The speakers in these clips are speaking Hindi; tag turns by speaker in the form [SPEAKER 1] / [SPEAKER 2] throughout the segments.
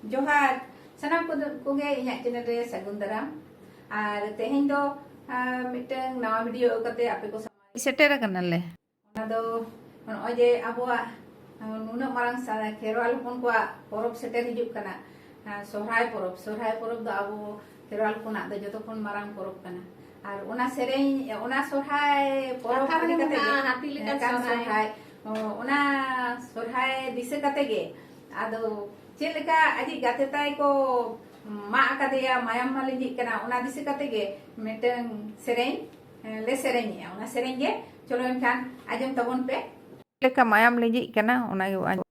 [SPEAKER 1] जोहार सानाम कोगे इᱧᱟᱜ चैनल रे सगुन दाराम और तेहेñ दो मिटन नवा वीडियो कते आपे को सेटेर कनाले ओना दो नय जे आबोआ नुना मारांग खेरवाल हपन को परब सेटेर हिजुग कना सोहराय परब दो आबो खेरवाल कोना दो जतो खन मारांग परब कना और ओना सेरेñ ओना सोहराय परब आदि कते हाथी लेका सोहराय ओना सोहराय दिसे कते गे आदो चेलेका आदि गाते ताई को मा कादेया मायाम मालिंजी कना ओना दिसे कते गे मेटन सेरेñ ले सेरेñ ओना सेरेñ गे चलो एनखान आजम तबन पे लेका मायाम लिंजी कना ओना गे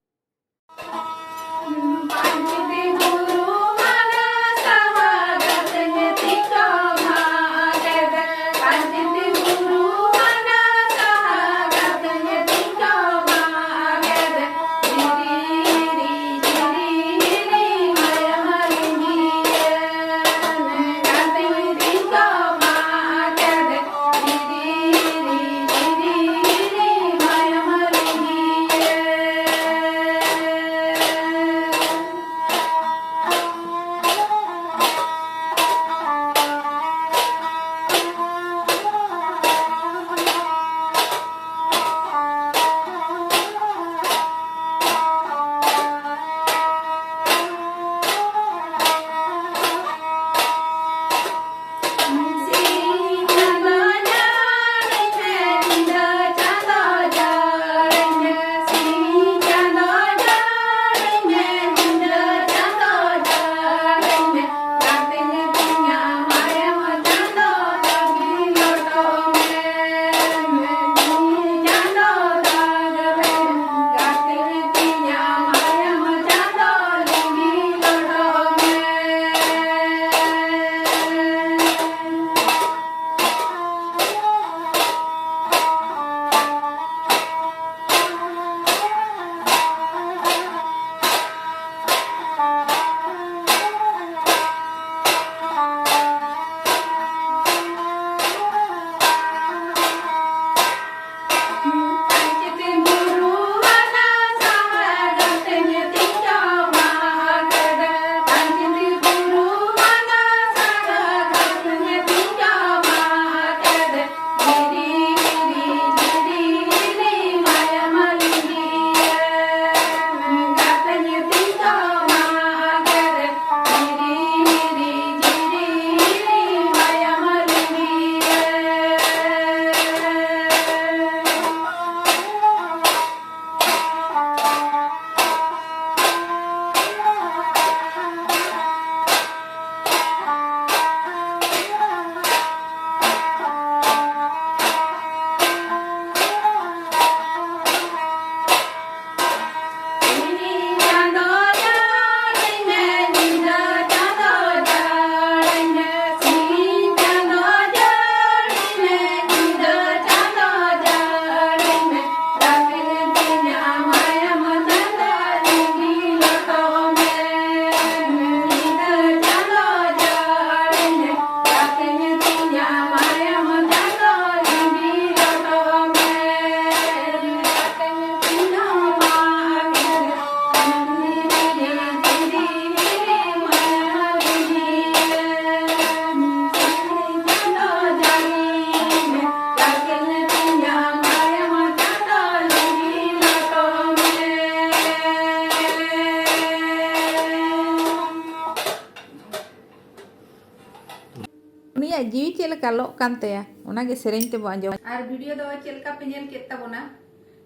[SPEAKER 1] जीवी चेलका लोक कानतेया ओनागे सेरेñ ते बो आंजम और वीडियो दो चेलका पे नेल केत ताबोना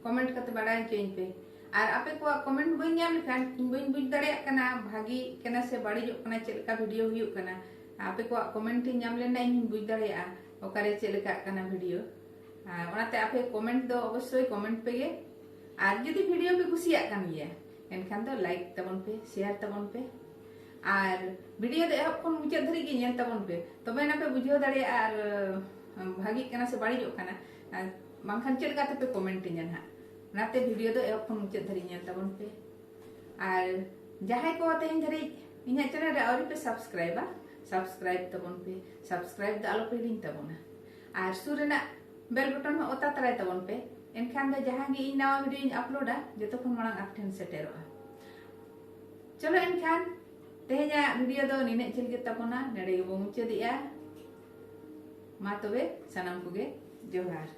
[SPEAKER 1] कमेंट कते बाडाय चेñ पे और आपे को कमेंट बई नाम लेखान इन बई बुझ दाड़े कना भागी कना से बाड़िजो कना चेलका वीडियो हुयु कना आपे को कमेंट नाम लेना इन बुझ दाड़े ओकारे चेलका कना वीडियो ओनाते आपे कमेंट दो अवश्य कमेंट पे गे और जदि वीडियो पे खुशिया कान गया एनखान दो लाइक तबन पे शेयर तबन पे और वीडियो दे एहब खन मुचाद धरी गे नेल तबन पे तबे ना पे बुझाव दाड़े और भागी कना से बाड़िजो कना बांखान चेलका ते पे कमेंट इन ना नाते वीडियो दो एहब खन मुचाद धरी नेल तबन पे और जहाय को तेहेñ धरी इᱧaᱜ चैनल रे आउरी पे सब्सक्राइब तबन पे सब्सक्राइब द आलो पे लिंक तबना और सुरेना बेल बटन हो ओता तराय तबन पे एनखान दो जहां गे इन नवा वीडियो अपलोडा जतो खन मांग आप ठेन सेटेरोआ चलो एनखान तेहेnya वीडियो दो निने चल के तपना नेड़े गेबो मुचादिया मा तबे सानाम कोगे जोहार।